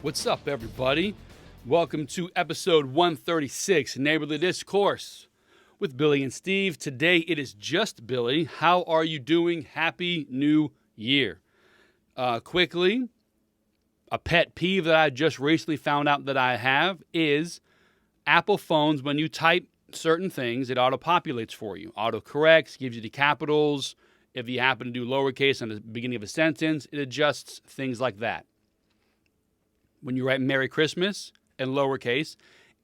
What's up, everybody? Welcome to episode 136, Neighborly Discourse with Billy and Steve. Today it is just Billy. How are you doing? Happy New Year. Quickly, a pet peeve that I just recently found out that I have is Apple phones, when you type certain things, it auto-populates for you. Auto-corrects, gives you the capitals. If you happen to do lowercase on the beginning of a sentence, it adjusts things like that. When you write Merry Christmas in lowercase,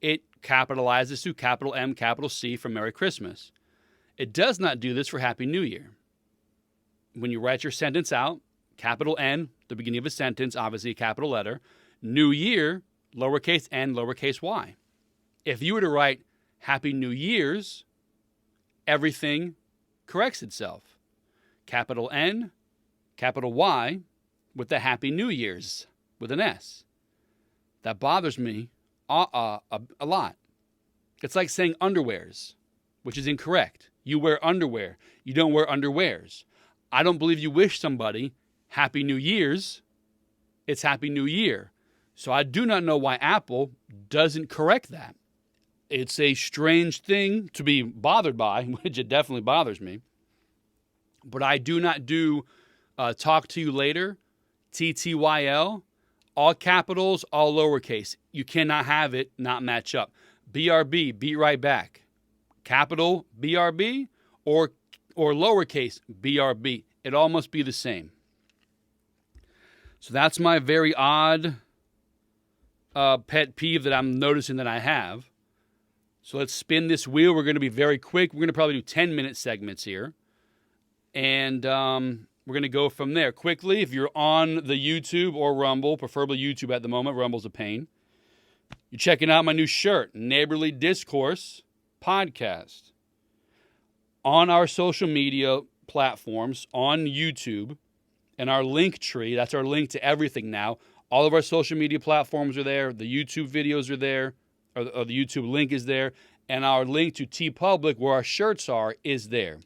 it capitalizes to capital M, capital C for Merry Christmas. It does not do this for Happy New Year. When you write your sentence out, capital N, the beginning of a sentence, obviously a capital letter, New Year, lowercase n, lowercase y. If you were to write Happy New Year's, everything corrects itself. Capital N, capital Y, with the Happy New Year's, with an S. That bothers me a lot. It's like saying underwears, which is incorrect. You wear underwear. You don't wear underwears. I don't believe you wish somebody Happy New Year's. It's Happy New Year. So I do not know why Apple doesn't correct that. It's a strange thing to be bothered by, which it definitely bothers me. But I do not do talk to you later, TTYL. All capitals, all lowercase. You cannot have it not match up. BRB, be right back. Capital BRB or lowercase BRB. It all must be the same. So that's my very odd pet peeve that I'm noticing that I have. So let's spin this wheel. We're going to be very quick. We're going to probably do 10-minute segments here. And we're going to go from there. Quickly, if you're on the YouTube or Rumble, preferably YouTube at the moment, Rumble's a pain. You're checking out my new shirt, Neighborly Discourse Podcast. On our social media platforms, on YouTube, and our link tree, that's our link to everything now. All of our social media platforms are there. The YouTube videos are there, or the YouTube link is there. And our link to TeePublic, where our shirts are, is there.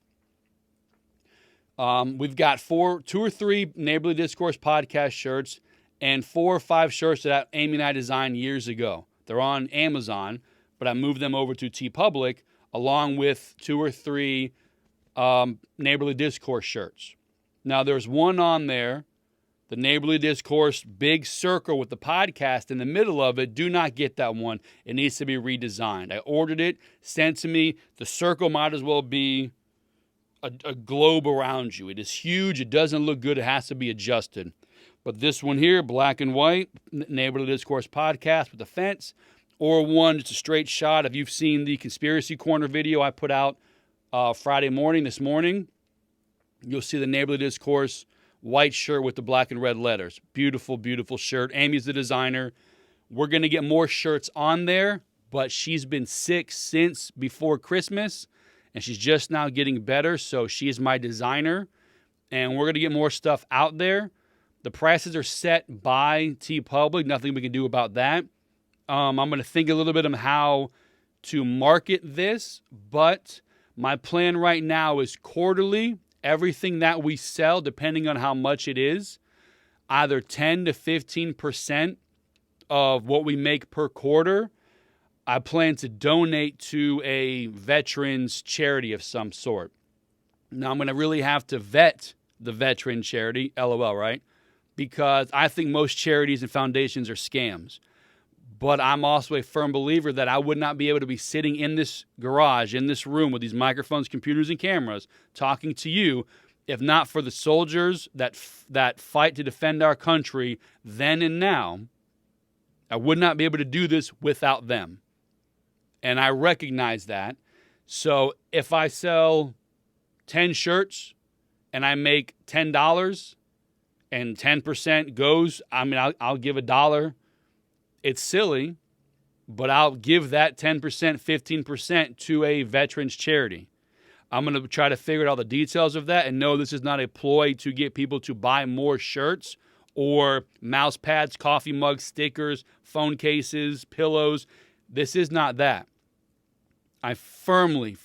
We've got 2 or 3 Neighborly Discourse podcast shirts and 4 or 5 shirts that Amy and I designed years ago. They're on Amazon, but I moved them over to TeePublic along with 2 or 3 Neighborly Discourse shirts. Now, there's one on there, the Neighborly Discourse big circle with the podcast in the middle of it. Do not get that one. It needs to be redesigned. I ordered it, sent to me. The circle might as well be a globe around you. It is huge. It doesn't look good. It has to be adjusted. But this one here, black and white, Neighborly Discourse Podcast with the fence, or one, just a straight shot. If you've seen the Conspiracy Corner video I put out Friday morning, this morning, you'll see the Neighborly Discourse white shirt with the black and red letters. Beautiful, beautiful shirt. Amy's the designer. We're going to get more shirts on there, but she's been sick since before Christmas. And she's just now getting better, so she is my designer. And we're going to get more stuff out there. The prices are set by TeePublic. Nothing we can do about that. I'm going to think a little bit on how to market this. But my plan right now is quarterly. Everything that we sell, depending on how much it is, either 10 to 15% of what we make per quarter, I plan to donate to a veterans charity of some sort. Now, I'm going to really have to vet the veteran charity, LOL, right? Because I think most charities and foundations are scams. But I'm also a firm believer that I would not be able to be sitting in this garage, in this room with these microphones, computers, and cameras talking to you if not for the soldiers that fight to defend our country then and now. I would not be able to do this without them. And I recognize that. So if I sell 10 shirts and I make $10 and 10% goes, I'll give $1. It's silly, but I'll give that 10%, 15% to a veterans charity. I'm going to try to figure out all the details of that and know this is not a ploy to get people to buy more shirts or mouse pads, coffee mugs, stickers, phone cases, pillows. This is not that. I firmly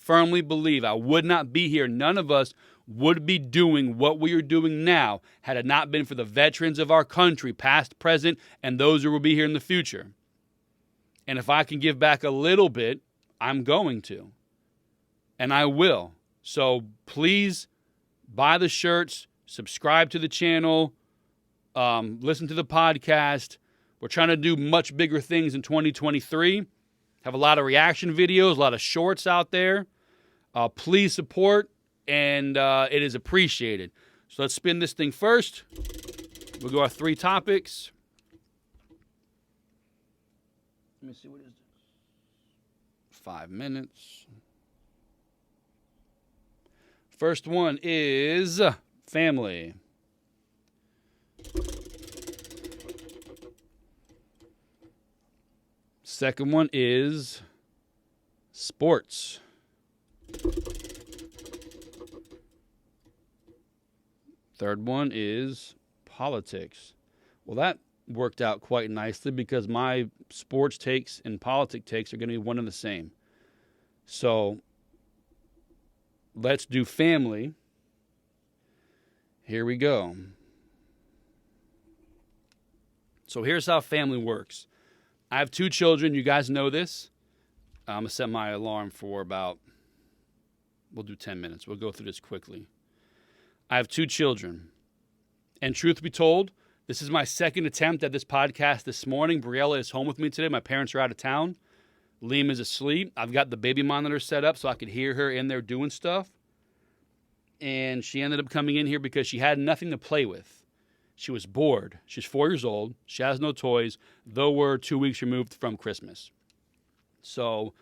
believe I would not be here. None of us would be doing what we are doing now had it not been for the veterans of our country, past, present, and those who will be here in the future. And if I can give back a little bit, I'm going to. And I will. So please buy the shirts, subscribe to the channel, listen to the podcast. We're trying to do much bigger things in 2023. Have a lot of reaction videos, a lot of shorts out there. Please support, and it is appreciated. So let's spin this thing first. We'll go our 3 topics. Let me see, what is this? 5 minutes. First one is family. Second one is sports. Third one is politics. Well, that worked out quite nicely because my sports takes and politic takes are going to be one and the same. So let's do family. Here we go. So here's how family works. I have 2 children. You guys know this. I'm going to set my alarm for we'll do 10 minutes. We'll go through this quickly. I have 2 children. And truth be told, this is my second attempt at this podcast this morning. Briella is home with me today. My parents are out of town. Liam is asleep. I've got the baby monitor set up so I could hear her in there doing stuff. And she ended up coming in here because she had nothing to play with. She was bored. She's 4 years old. She has no toys, though we're 2 weeks removed from Christmas. So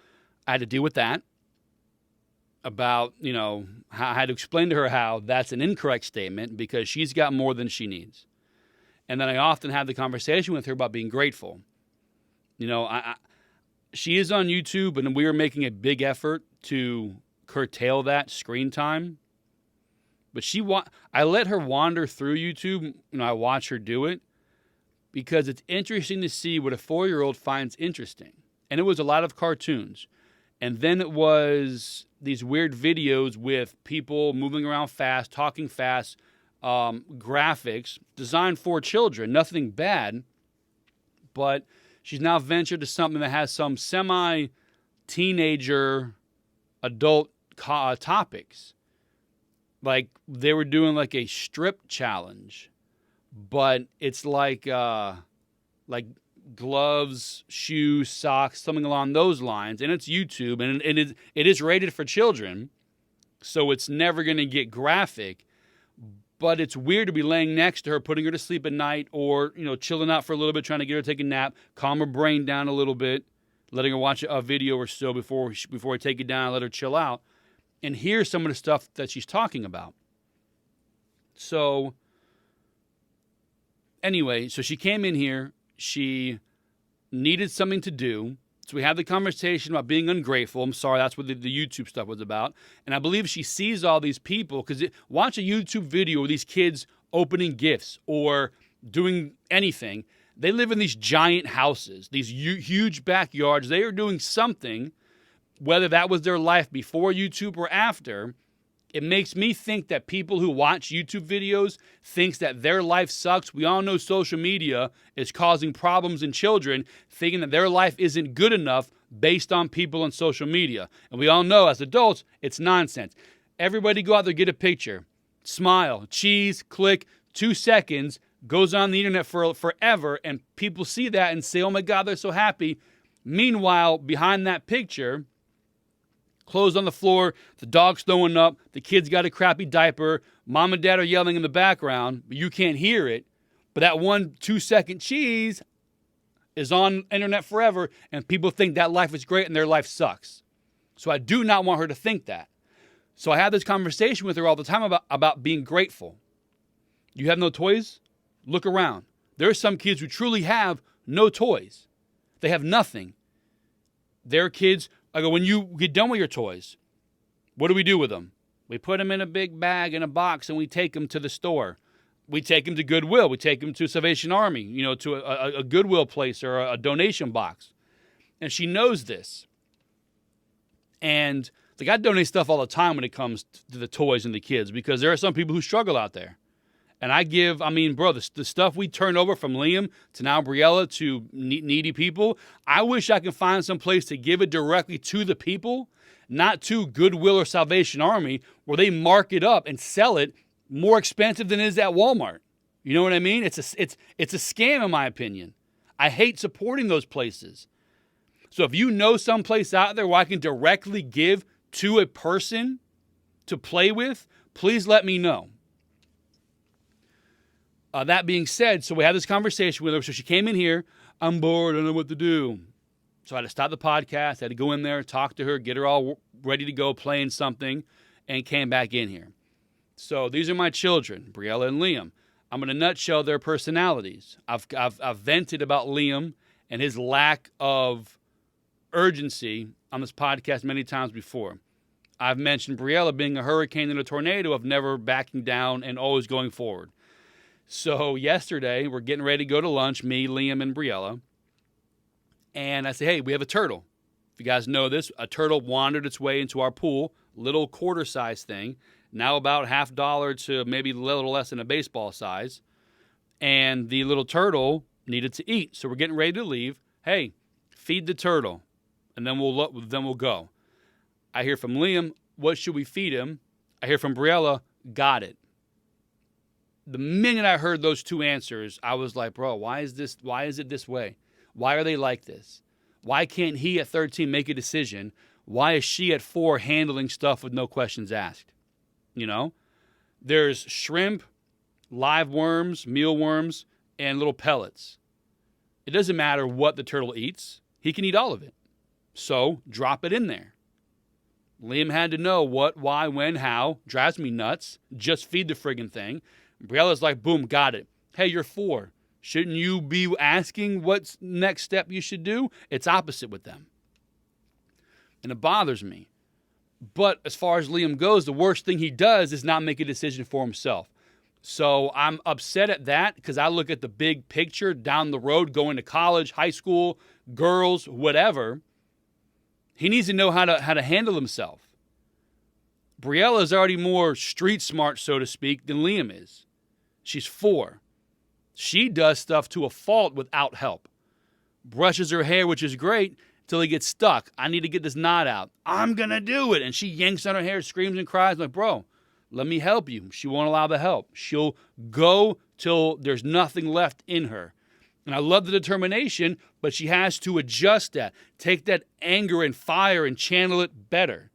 I had to deal with that. I had to explain to her how that's an incorrect statement because she's got more than she needs. And then I often have the conversation with her about being grateful. She is on YouTube, and we are making a big effort to curtail that screen time. But I let her wander through YouTube. I watch her do it because it's interesting to see what a 4-year-old finds interesting. And it was a lot of cartoons. And then it was these weird videos with people moving around fast, talking fast, graphics designed for children. Nothing bad. But she's now ventured to something that has some semi-teenager adult topics. Like they were doing like a strip challenge, but it's like gloves, shoes, socks, something along those lines. And it's YouTube, and it is rated for children, so it's never going to get graphic. But it's weird to be laying next to her, putting her to sleep at night, or chilling out for a little bit, trying to get her to take a nap, calm her brain down a little bit, letting her watch a video or so before I take it down and let her chill out. And here's some of the stuff that she's talking about. So, anyway, so she came in here. She needed something to do. So we had the conversation about being ungrateful. I'm sorry, that's what the YouTube stuff was about. And I believe she sees all these people, because watch a YouTube video of these kids opening gifts or doing anything. They live in these giant houses, these huge backyards. They are doing something. Whether that was their life before YouTube or after, it makes me think that people who watch YouTube videos thinks that their life sucks. We all know social media is causing problems in children, thinking that their life isn't good enough based on people on social media. And we all know as adults, it's nonsense. Everybody go out there, get a picture, smile, cheese, click, 2 seconds, goes on the internet for forever, and people see that and say, oh my God, they're so happy. Meanwhile, behind that picture, clothes on the floor, the dog's throwing up, the kid's got a crappy diaper, mom and dad are yelling in the background, but you can't hear it. But that 1-2 second cheese is on internet forever, and people think that life is great and their life sucks. So I do not want her to think that. So I have this conversation with her all the time about being grateful. You have no toys? Look around. There are some kids who truly have no toys. They have nothing. There are kids, I go, when you get done with your toys, what do we do with them? We put them in a big bag in a box and we take them to the store. We take them to Goodwill. We take them to Salvation Army, to a Goodwill place or a donation box. And she knows this. And like, I donate stuff all the time when it comes to the toys and the kids, because there are some people who struggle out there. And bro, the stuff we turn over from Liam to now Briella to needy people, I wish I could find some place to give it directly to the people, not to Goodwill or Salvation Army, where they mark it up and sell it more expensive than it is at Walmart. You know what I mean? It's a scam, in my opinion. I hate supporting those places. So if you know some place out there where I can directly give to a person to play with, please let me know. That being said, so we had this conversation with her. So she came in here. I'm bored. I don't know what to do. So I had to stop the podcast. I had to go in there, talk to her, get her all ready to go playing something, and came back in here. So these are my children, Briella and Liam. I'm going to nutshell their personalities. I've vented about Liam and his lack of urgency on this podcast many times before. I've mentioned Briella being a hurricane and a tornado of never backing down and always going forward. So yesterday, we're getting ready to go to lunch, me, Liam, and Briella. And I say, hey, we have a turtle. If you guys know this, a turtle wandered its way into our pool, little quarter-size thing, now about $50 to maybe a little less than a baseball size. And the little turtle needed to eat. So we're getting ready to leave. Hey, feed the turtle, and then we'll go. I hear from Liam, what should we feed him? I hear from Briella, got it. The minute I heard those two answers, I was like, bro, why is it this way? Why are they like this? Why can't he at 13 make a decision? Why is she at 4 handling stuff with no questions asked? You know, there's shrimp, live worms, mealworms, and little pellets. It doesn't matter what the turtle eats. He can eat all of it. So drop it in there. Liam had to know what, why, when, how. Drives me nuts. Just feed the friggin' thing. Briella's like, boom, got it. Hey, you're 4. Shouldn't you be asking what's next step you should do? It's opposite with them. And it bothers me. But as far as Liam goes, the worst thing he does is not make a decision for himself. So I'm upset at that, because I look at the big picture down the road, going to college, high school, girls, whatever. He needs to know how to handle himself. Briella is already more street smart, so to speak, than Liam is. She's 4. She does stuff to a fault without help. Brushes her hair, which is great, till he gets stuck. I need to get this knot out. I'm going to do it. And she yanks on her hair, screams and cries. I'm like, bro, let me help you. She won't allow the help. She'll go till there's nothing left in her. And I love the determination, but she has to adjust that. Take that anger and fire and channel it better.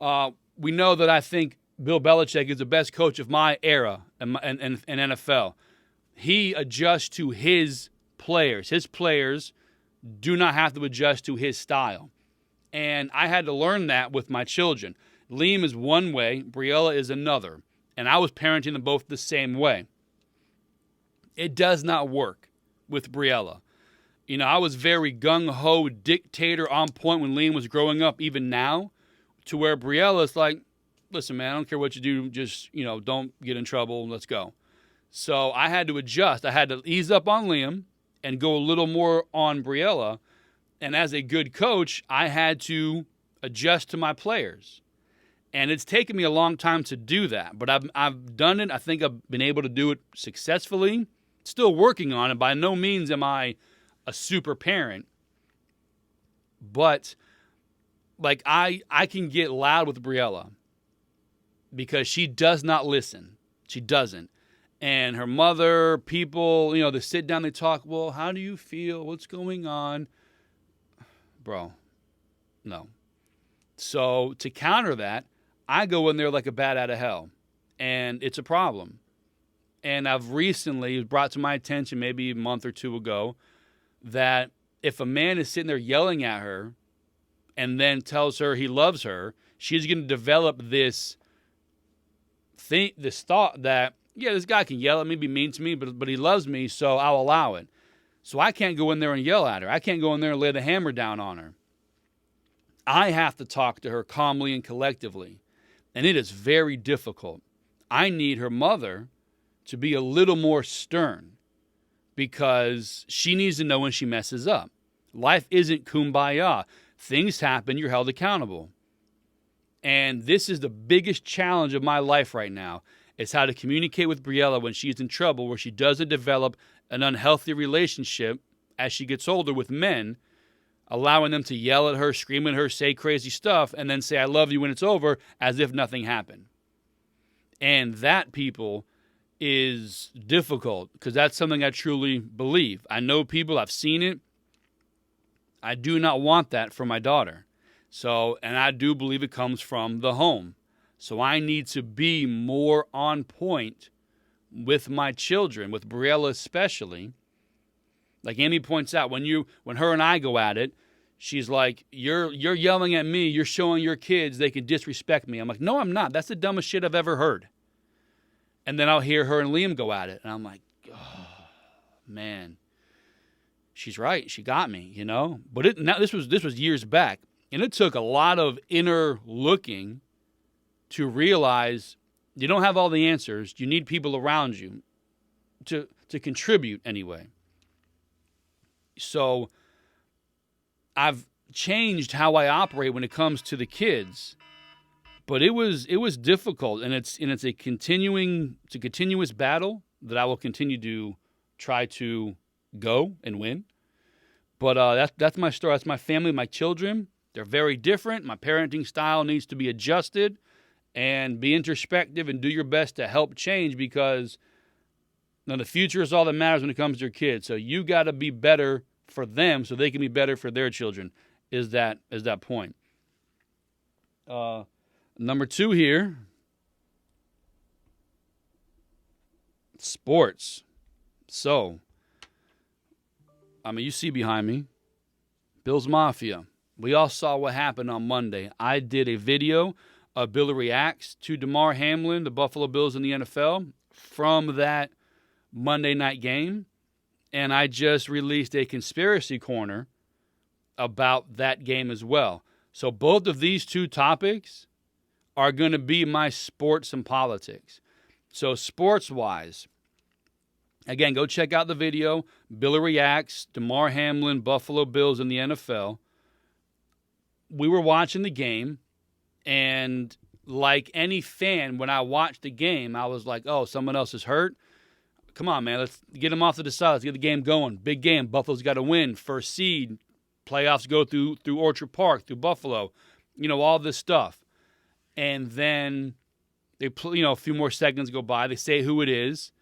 We know that I think Bill Belichick is the best coach of my era in NFL. He adjusts to his players. His players do not have to adjust to his style. And I had to learn that with my children. Liam is one way, Briella is another. And I was parenting them both the same way. It does not work with Briella. You know, I was very gung-ho, dictator, on point when Liam was growing up, even now, to where Briella's like, listen, man, I don't care what you do, just, don't get in trouble, let's go. So I had to adjust. I had to ease up on Liam and go a little more on Briella. And as a good coach, I had to adjust to my players. And it's taken me a long time to do that. But I've done it. I think I've been able to do it successfully. Still working on it. By no means am I a super parent. But like I can get loud with Briella because she does not listen. She doesn't. And her mother, people, they sit down, they talk, well, how do you feel? What's going on? Bro, no. So to counter that, I go in there like a bat out of hell. And it's a problem. And I've recently brought to my attention maybe a month or 2 ago that if a man is sitting there yelling at her and then tells her he loves her, she's going to develop this thought that, yeah, this guy can yell at me, be mean to me, but he loves me, so I'll allow it. So I can't go in there and yell at her. I can't go in there and lay the hammer down on her. I have to talk to her calmly and collectively. And it is very difficult. I need her mother to be a little more stern because she needs to know when she messes up. Life isn't kumbaya. things happen, you're held accountable. And this is the biggest challenge of my life right now, is how to communicate with Briella when she's in trouble, where she doesn't develop an unhealthy relationship as she gets older with men, allowing them to yell at her, scream at her, say crazy stuff, and then say, I love you when it's over, as if nothing happened. And that, people, is difficult, because that's something I truly believe. I know people, I've seen it. I do not want that for my daughter. So, and I do believe it comes from the home. So I need to be more on point with my children, with Briella especially. Like Amy points out, when her and I go at it, she's like, you're yelling at me, you're showing your kids they can disrespect me. I'm like, no, I'm not. That's the dumbest shit I've ever heard. And then I'll hear her and Liam go at it, and I'm like, oh, man, she's right. She got me, you know. But this was years back, and it took a lot of inner looking to realize you don't have all the answers. You need people around you to contribute anyway. So I've changed how I operate when it comes to the kids, but it was difficult, and it's a continuous battle that I will continue to try to go and win. But that's my story. That's my family, my children. They're very different. My parenting style needs to be adjusted, and be introspective and do your best to help change, because the future is all that matters when it comes to your kids. So you got to be better for them so they can be better for their children, is that point. Number 2 here, sports. So, you see behind me, Bills Mafia. We all saw what happened on Monday. I did a video of Billy reacts to Damar Hamlin, the Buffalo Bills in the NFL, from that Monday night game. And I just released a conspiracy corner about that game as well. So both of these 2 topics are going to be my sports and politics. So sports-wise, again, go check out the video. Billy reacts, Damar Hamlin, Buffalo Bills in the NFL. We were watching the game, and like any fan, when I watched the game, I was like, oh, someone else is hurt? Come on, man, let's get them off to the side. Let's get the game going. Big game. Buffalo's got to win. First seed. Playoffs go through Orchard Park, through Buffalo. All this stuff. And then they play, a few more seconds go by. They say who it is,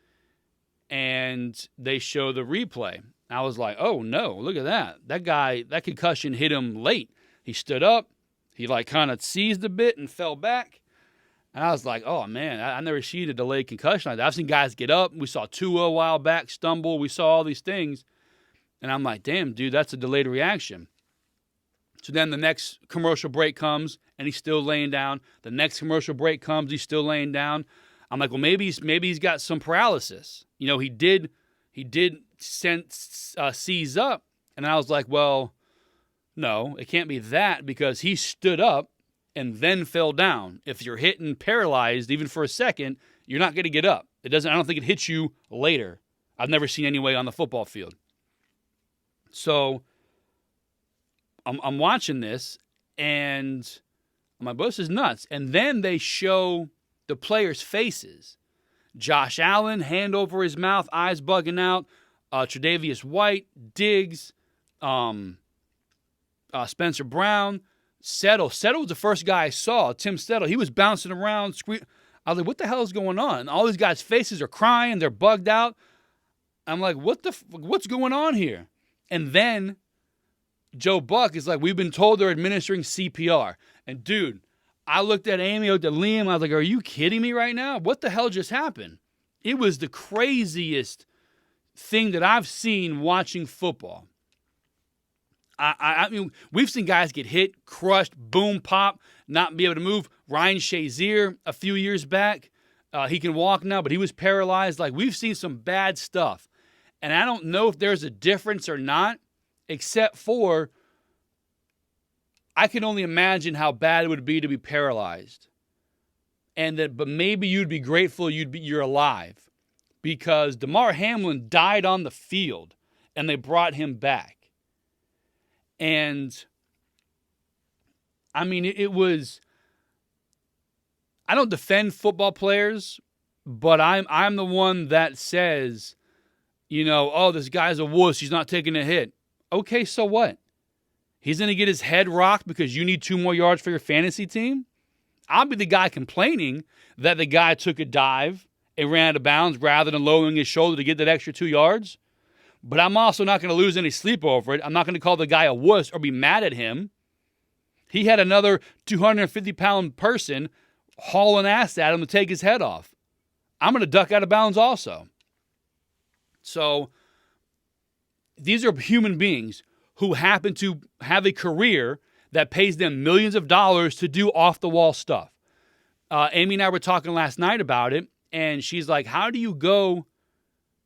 and they show the replay. I was like, oh, no, look at that. That guy, that concussion hit him late. He stood up. He kind of seized a bit and fell back. And I was like, oh, man, I never seen a delayed concussion like that. I've seen guys get up. We saw Tua a while back stumble. We saw all these things. And I'm like, damn, dude, that's a delayed reaction. So then the next commercial break comes, and he's still laying down. The next commercial break comes, he's still laying down. I'm like, well, maybe he's got some paralysis. He did seize up. And I was like, well, no, it can't be that, because he stood up and then fell down. If you're hit and paralyzed, even for a second, you're not going to get up. I don't think it hits you later. I've never seen anyway on the football field. So I'm watching this, and I'm like, this is nuts. And then they show the players' faces. Josh Allen, hand over his mouth, eyes bugging out. Tre'Davious White, Diggs, Spencer Brown, Settle. Settle was the first guy I saw, Tim Settle. He was bouncing around. I was like, what the hell is going on? And all these guys' faces are crying. They're bugged out. I'm like, what's going on here? And then Joe Buck is like, we've been told they're administering CPR. And, dude, I looked at Amy, I looked at Liam. I was like, are you kidding me right now? What the hell just happened? It was the craziest thing that I've seen watching football. I mean, we've seen guys get hit, crushed, boom, pop, not be able to move. Ryan Shazier a few years back, he can walk now, but he was paralyzed. We've seen some bad stuff. And I don't know if there's a difference or not, except for I can only imagine how bad it would be to be paralyzed. But maybe you'd be grateful you're alive, because Damar Hamlin died on the field and they brought him back. And I mean, it was. I don't defend football players, but I'm the one that says, oh, this guy's a wuss. He's not taking a hit. Okay, so what? He's going to get his head rocked because you need 2 more yards for your fantasy team? I'll be the guy complaining that the guy took a dive and ran out of bounds rather than lowering his shoulder to get that extra 2 yards. But I'm also not going to lose any sleep over it. I'm not going to call the guy a wuss or be mad at him. He had another 250-pound person hauling ass at him to take his head off. I'm going to duck out of bounds also. So these are human beings who happen to have a career that pays them millions of dollars to do off-the-wall stuff. Amy and I were talking last night about it, and she's like, how do you go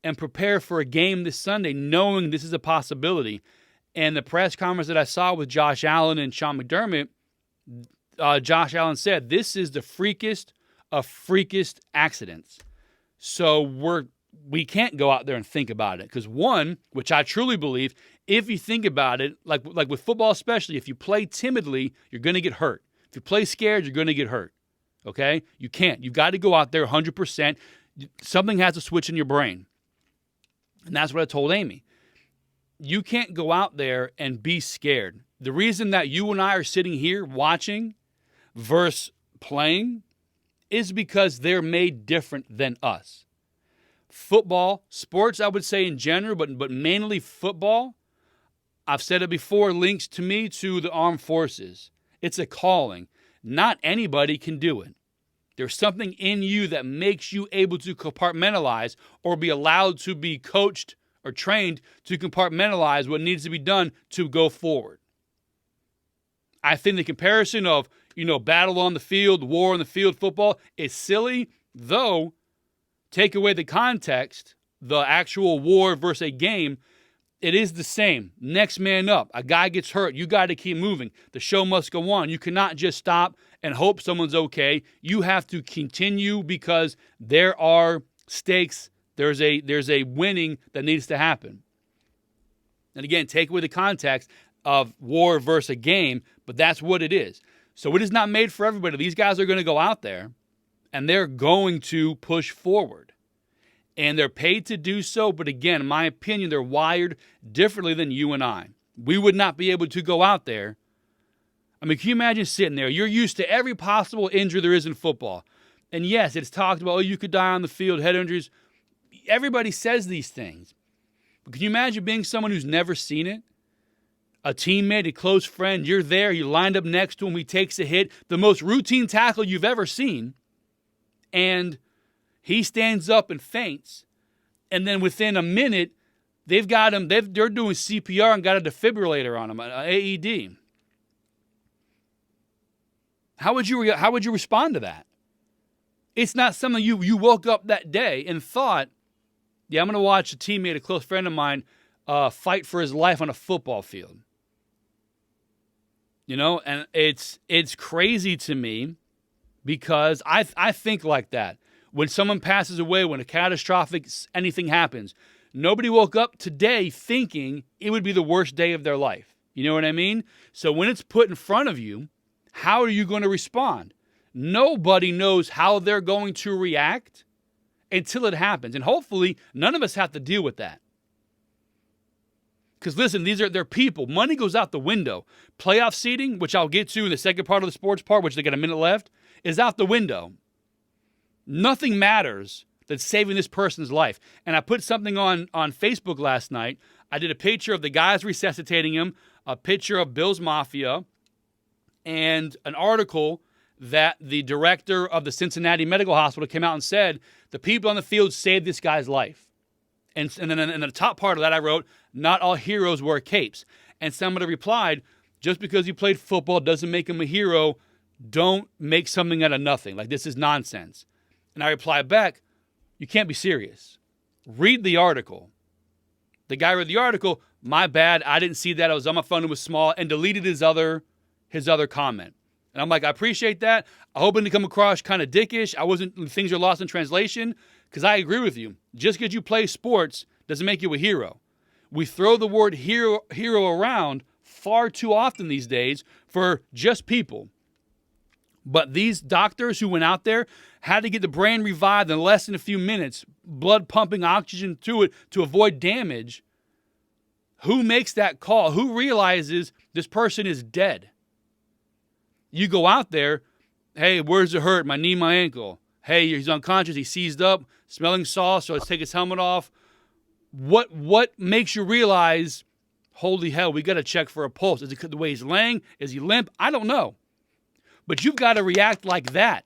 and prepare for a game this Sunday knowing this is a possibility? And the press conference that I saw with Josh Allen and Sean McDermott, Josh Allen said, this is the freakest of freakest accidents. So we can't go out there and think about it. Because one, which I truly believe, if you think about it, like with football especially, if you play timidly, you're going to get hurt. If you play scared, you're going to get hurt. Okay? You can't. You've got to go out there 100%. Something has to switch in your brain. And that's what I told Amy. You can't go out there and be scared. The reason that you and I are sitting here watching versus playing is because they're made different than us. Football, sports I would say in general, but mainly football, I've said it before, links to me to the armed forces. It's a calling. Not anybody can do it. There's something in you that makes you able to compartmentalize or be allowed to be coached or trained to compartmentalize what needs to be done to go forward. I think the comparison of, battle on the field, war on the field, football is silly, though take away the context, the actual war versus a game, it is the same. Next man up. A guy gets hurt. You got to keep moving. The show must go on. You cannot just stop and hope someone's okay. You have to continue because there are stakes. There's a winning that needs to happen. And again, take away the context of war versus a game, but that's what it is. So it is not made for everybody. These guys are going to go out there and they're going to push forward. And they're paid to do so, but again, in my opinion, they're wired differently than you and I. We would not be able to go out there. I mean, can you imagine sitting there? You're used to every possible injury there is in football. And yes, it's talked about, you could die on the field, head injuries. Everybody says these things. But can you imagine being someone who's never seen it? A teammate, a close friend, you're there, you lined up next to him, he takes a hit, the most routine tackle you've ever seen, and he stands up and faints, and then within a minute, they've got him, they're doing CPR and got a defibrillator on him, an AED. How would you respond to that? It's not something you woke up that day and thought, yeah, I'm going to watch a teammate, a close friend of mine, fight for his life on a football field. And it's crazy to me because I think like that. When someone passes away, when a catastrophic anything happens, nobody woke up today thinking it would be the worst day of their life. You know what I mean? So when it's put in front of you, how are you going to respond? Nobody knows how they're going to react until it happens. And hopefully none of us have to deal with that. Because listen, they're people. Money goes out the window. Playoff seeding, which I'll get to in the second part of the sports part, which they got a minute left, is out the window. Nothing matters than saving this person's life. And I put something on Facebook last night. I did a picture of the guys resuscitating him, a picture of Bill's Mafia, and an article that the director of the Cincinnati Medical Hospital came out and said, the people on the field saved this guy's life. And then in the top part of that, I wrote, not all heroes wear capes. And somebody replied, just because you played football doesn't make him a hero. Don't make something out of nothing. Like, this is nonsense. And I replied back, you can't be serious. Read the article. The guy read the article, my bad, I didn't see that. I was on my phone, it was small, and deleted his other comment. And I'm like, I appreciate that. I hope it didn't come across kind of dickish. Things are lost in translation, because I agree with you. Just because you play sports doesn't make you a hero. We throw the word hero around far too often these days for just people. But these doctors who went out there had to get the brain revived in less than a few minutes, blood pumping oxygen to it to avoid damage. Who makes that call? Who realizes this person is dead? You go out there, hey, where's it hurt? My knee, my ankle. Hey, he's unconscious, he's seized up, smelling sauce, so let's take his helmet off. What makes you realize, holy hell, we got to check for a pulse? Is it the way he's laying? Is he limp? I don't know. But you've got to react like that.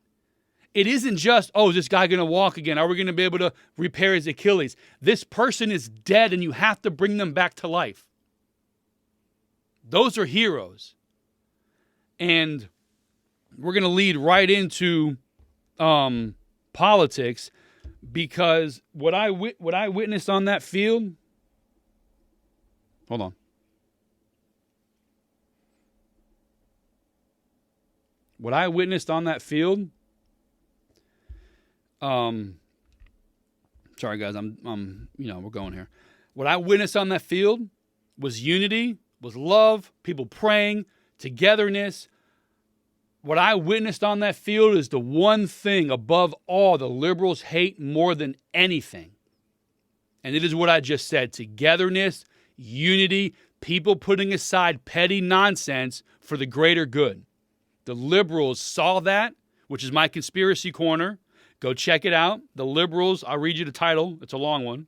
It isn't just, oh, is this guy going to walk again? Are we going to be able to repair his Achilles? This person is dead, and you have to bring them back to life. Those are heroes. And we're going to lead right into politics, because what I witnessed on that field, hold on. What I witnessed on that field, sorry guys, we're going here. What I witnessed on that field was unity, was love, people praying, togetherness. What I witnessed on that field is the one thing above all the liberals hate more than anything. And it is what I just said: togetherness, unity, people putting aside petty nonsense for the greater good. The liberals saw that, which is my conspiracy corner. Go check it out. The liberals, I'll read you the title. It's a long one.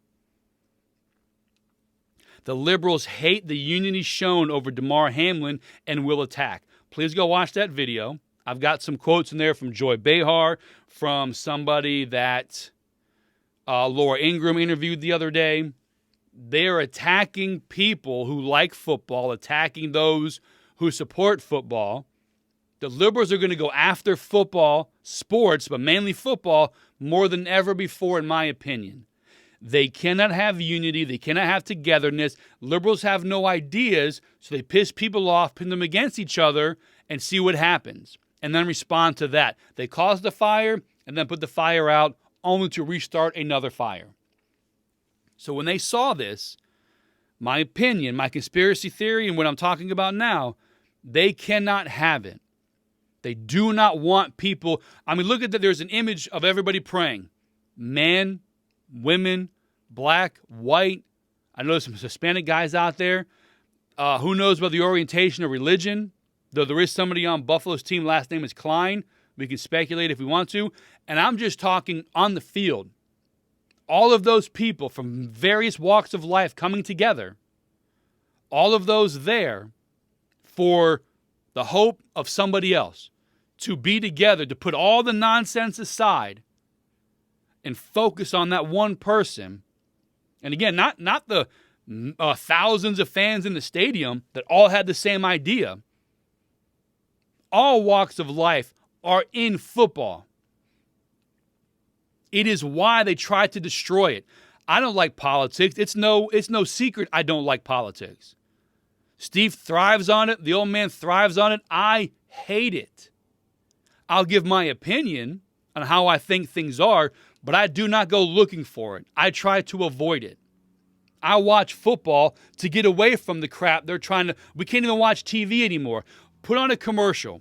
The liberals hate the unity shown over Damar Hamlin and will attack. Please go watch that video. I've got some quotes in there from Joy Behar, from somebody that Laura Ingraham interviewed the other day. They're attacking people who like football, attacking those who support football. The liberals are going to go after football, sports, but mainly football, more than ever before, in my opinion. They cannot have unity. They cannot have togetherness. Liberals have no ideas, so they piss people off, pin them against each other, and see what happens, and then respond to that. They cause the fire and then put the fire out, only to restart another fire. So when they saw this, my opinion, my conspiracy theory, and what I'm talking about now, they cannot have it. They do not want people. I mean, look at that. There's an image of everybody praying. Men, women, black, white. I know there's some Hispanic guys out there. Who knows about the orientation of religion? Though there is somebody on Buffalo's team, last name is Klein. We can speculate if we want to. And I'm just talking on the field. All of those people from various walks of life coming together. All of those there for the hope of somebody else. To be together, to put all the nonsense aside and focus on that one person. And again, not the thousands of fans in the stadium that all had the same idea. All walks of life are in football. It is why they tried to destroy it. I don't like politics. It's no secret I don't like politics. Steve thrives on it. The old man thrives on it. I hate it. I'll give my opinion on how I think things are, but I do not go looking for it. I try to avoid it. I watch football to get away from the crap they're trying to. We can't even watch TV anymore. Put on a commercial.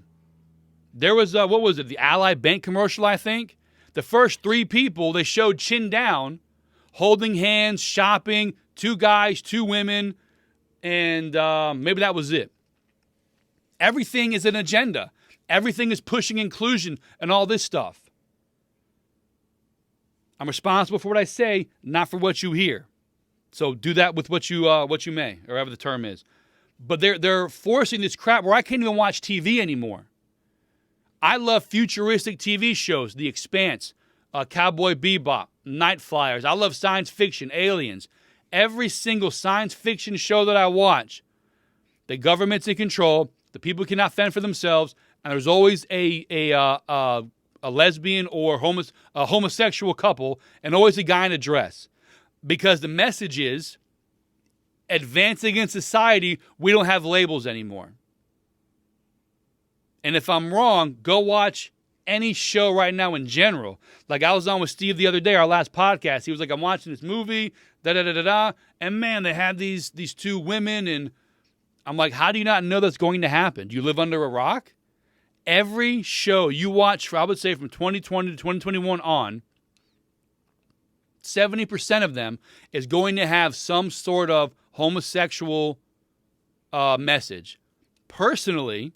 There was, the Ally Bank commercial, I think? The first three people, they showed chin down, holding hands, shopping, 2 guys, 2 women, and maybe that was it. Everything is an agenda. Everything is pushing inclusion and all this stuff. I'm responsible for what I say, not for what you hear. So do that with what you may, or whatever the term is. But they're forcing this crap where I can't even watch TV anymore. I love futuristic TV shows, The Expanse, Cowboy Bebop, Night Flyers. I love science fiction, aliens. Every single science fiction show that I watch, the government's in control, the people cannot fend for themselves, and there's always a lesbian or a homosexual couple, and always a guy in a dress. Because the message is, advancing in society, we don't have labels anymore. And if I'm wrong, go watch any show right now in general. Like I was on with Steve the other day, our last podcast. He was like, I'm watching this movie, da-da-da-da-da. And man, they had these 2 women, and I'm like, how do you not know that's going to happen? Do you live under a rock? Every show you watch, I would say from 2020 to 2021 on, 70% of them is going to have some sort of homosexual message. Personally,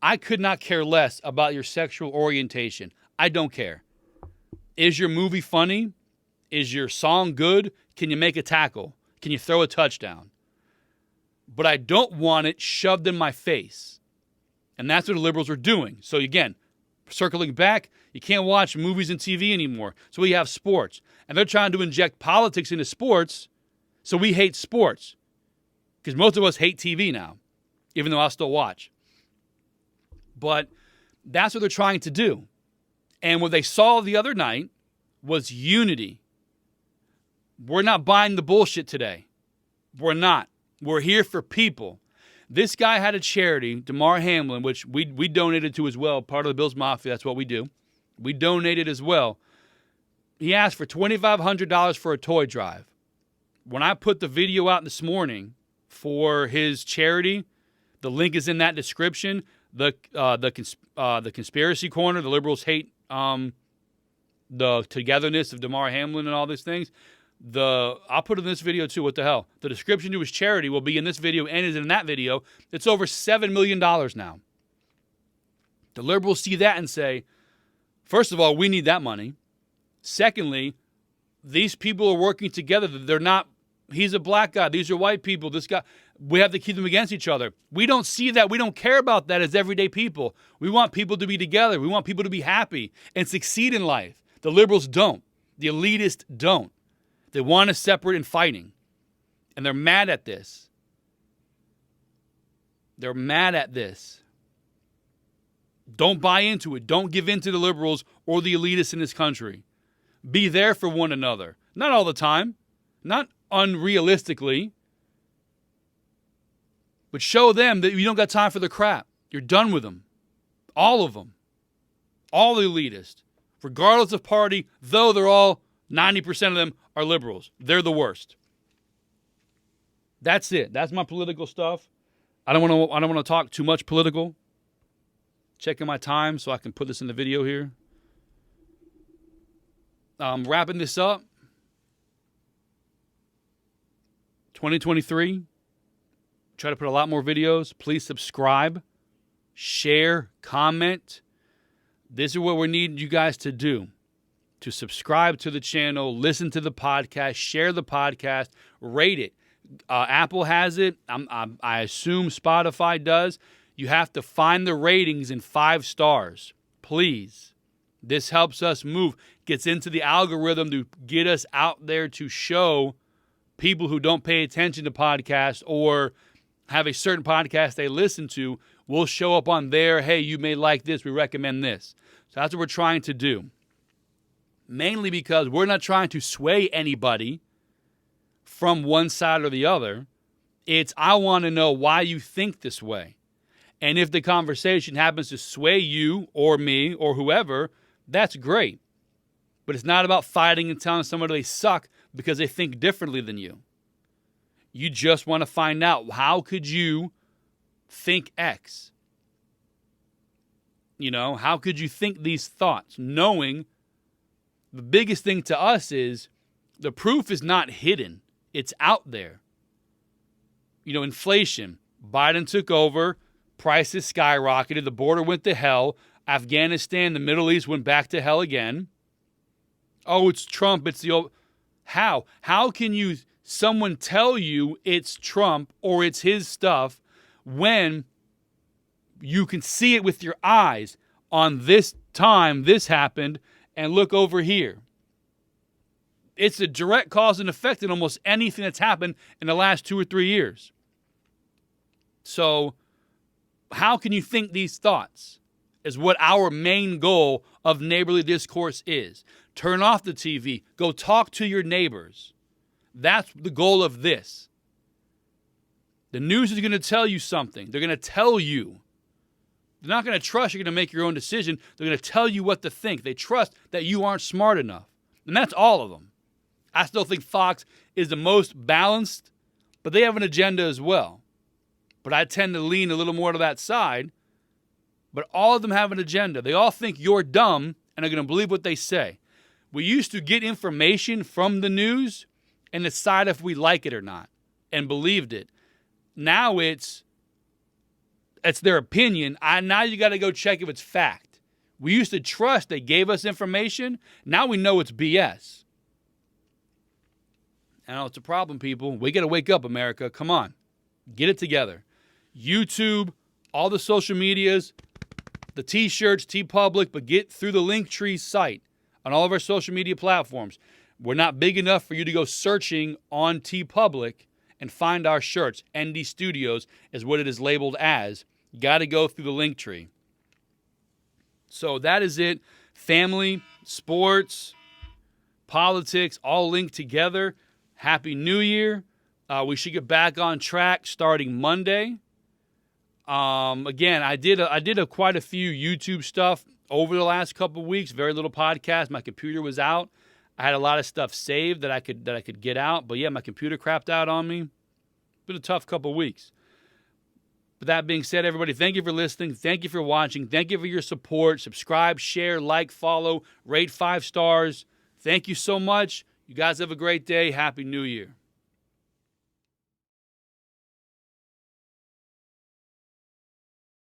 I could not care less about your sexual orientation. I don't care. Is your movie funny? Is your song good? Can you make a tackle? Can you throw a touchdown? But I don't want it shoved in my face. And that's what the liberals are doing. So again, circling back, you can't watch movies and TV anymore. So we have sports. And they're trying to inject politics into sports, so we hate sports. Because most of us hate TV now, even though I'll still watch. But that's what they're trying to do. And what they saw the other night was unity. We're not buying the bullshit today. We're not. We're here for people. This guy had a charity, Damar Hamlin, which we donated to as well, part of the Bills Mafia. That's what we do. We donated as well. He asked for $2,500 for a toy drive. When I put the video out this morning for his charity, the link is in that description. The conspiracy corner, the liberals hate the togetherness of Damar Hamlin and all these things. I'll put it in this video too. What the hell? The description to his charity will be in this video and is in that video. It's over $7 million now. The liberals see that and say, first of all, we need that money. Secondly, these people are working together. They're not, he's a black guy. These are white people. This guy, we have to keep them against each other. We don't see that. We don't care about that as everyday people. We want people to be together. We want people to be happy and succeed in life. The liberals don't. The elitists don't. They want us separate and fighting. And they're mad at this. They're mad at this. Don't buy into it. Don't give in to the liberals or the elitists in this country. Be there for one another. Not all the time. Not unrealistically. But show them that you don't got time for the crap. You're done with them. All of them. All the elitists. Regardless of party, though they're all 90% of them are liberals. They're the worst. That's it. That's my political stuff. I don't want to talk too much political. Checking my time so I can put this in the video here. Wrapping this up. 2023. Try to put a lot more videos. Please subscribe, share, comment. This is what we need you guys to do. To subscribe to the channel, listen to the podcast, share the podcast, rate it. Apple has it. I assume Spotify does. You have to find the ratings in 5 stars. Please. This helps us move. Gets into the algorithm to get us out there to show people who don't pay attention to podcasts or have a certain podcast they listen to. Will show up on there. Hey, you may like this. We recommend this. So that's what we're trying to do. Mainly because we're not trying to sway anybody from one side or the other. It's, I want to know why you think this way. And if the conversation happens to sway you or me or whoever, that's great. But it's not about fighting and telling somebody they suck because they think differently than you. You just want to find out, how could you think X? You know, how could you think these thoughts? Knowing the biggest thing to us is the proof is not hidden. It's out there. You know, inflation. Biden took over. Prices skyrocketed. The border went to hell. Afghanistan, the Middle East went back to hell again. Oh, it's Trump. It's the old. How? How can someone tell you it's Trump or it's his stuff when you can see it with your eyes? On this time, this happened. And look over here. It's a direct cause and effect in almost anything that's happened in the last 2 or 3 years. So, how can you think these thoughts? Is what our main goal of neighborly discourse is. Turn off the TV. Go talk to your neighbors. That's the goal of this. The news is going to tell you something. They're going to tell you. They're not going to trust you're going to make your own decision. They're going to tell you what to think. They trust that you aren't smart enough. And that's all of them. I still think Fox is the most balanced, but they have an agenda as well. but I tend to lean a little more to that side. But all of them have an agenda. They all think you're dumb and are going to believe what they say. We used to get information from the news and decide if we like it or not and believed it. Now it's their opinion. Now you got to go check if it's fact. We used to trust they gave us information. Now we know it's BS. I know it's a problem, people. We got to wake up, America. Come on. Get it together. YouTube, all the social medias, the T-shirts, TeePublic, but get through the Linktree site on all of our social media platforms. We're not big enough for you to go searching on TeePublic and find our shirts. ND Studios is what it is labeled as. You got to go through the Linktree. So that is it. Family, sports, politics, all linked together. Happy New Year. We should get back on track starting Monday. Again, I did quite a few YouTube stuff over the last couple of weeks. Very little podcast. My computer was out. I had a lot of stuff saved that I could get out. But yeah, my computer crapped out on me. Been a tough couple of weeks. But that being said, everybody, thank you for listening. Thank you for watching. Thank you for your support. Subscribe, share, like, follow, rate 5 stars. Thank you so much. You guys have a great day. Happy New Year.